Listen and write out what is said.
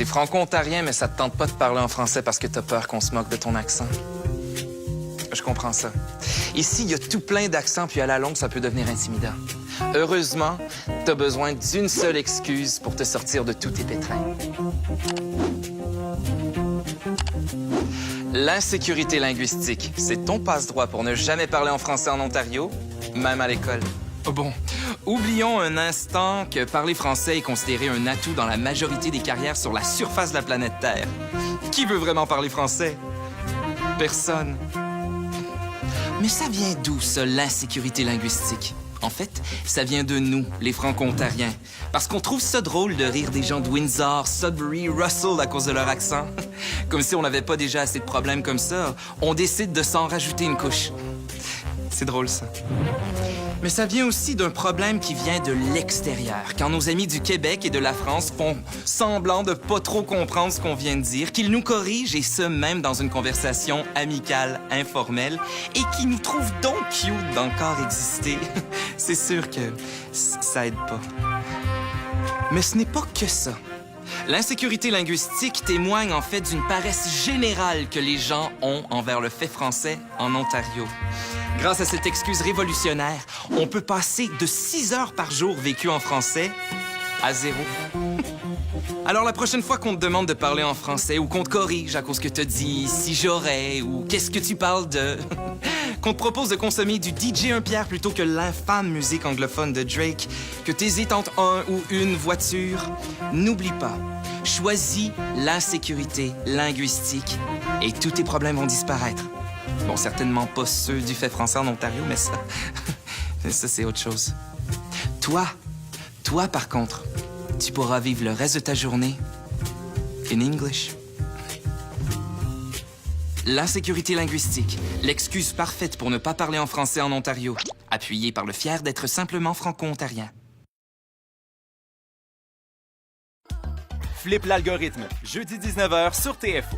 T'es franco-ontarien, mais ça te tente pas de parler en français parce que t'as peur qu'on se moque de ton accent. Je comprends ça. Ici, il y a tout plein d'accents, puis à la longue, ça peut devenir intimidant. Heureusement, t'as besoin d'une seule excuse pour te sortir de tous tes pétrins. L'insécurité linguistique, c'est ton passe-droit pour ne jamais parler en français en Ontario, même à l'école. Oh bon, oublions un instant que parler français est considéré un atout dans la majorité des carrières sur la surface de la planète Terre. Qui veut vraiment parler français? Personne. Mais ça vient d'où, ça, l'insécurité linguistique? En fait, ça vient de nous, les Franco-Ontariens. Parce qu'on trouve ça drôle de rire des gens de Windsor, Sudbury, Russell à cause de leur accent. Comme si on n'avait pas déjà assez de problèmes comme ça, on décide de s'en rajouter une couche. C'est drôle, ça. Mais ça vient aussi d'un problème qui vient de l'extérieur. Quand nos amis du Québec et de la France font semblant de pas trop comprendre ce qu'on vient de dire, qu'ils nous corrigent, et ce, même dans une conversation amicale, informelle, et qui nous trouvent donc cute d'encore exister, c'est sûr que ça aide pas. Mais ce n'est pas que ça. L'insécurité linguistique témoigne en fait d'une paresse générale que les gens ont envers le fait français en Ontario. Grâce à cette excuse révolutionnaire, on peut passer de 6 heures par jour vécues en français à 0. Alors la prochaine fois qu'on te demande de parler en français ou qu'on te corrige à cause que t'as dit « si j'aurais » ou « qu'est-ce que tu parles de », qu'on te propose de consommer du DJ 1 Pierre plutôt que l'infâme musique anglophone de Drake, que t'hésites entre un ou une voiture, n'oublie pas, choisis l'insécurité linguistique et tous tes problèmes vont disparaître. Bon, certainement pas ceux du fait français en Ontario, mais ça, ça c'est autre chose. Toi, par contre, tu pourras vivre le reste de ta journée in English. L'insécurité linguistique, l'excuse parfaite pour ne pas parler en français en Ontario, appuyée par le fier d'être simplement franco-ontarien. Flip l'algorithme, jeudi 19h sur TFO.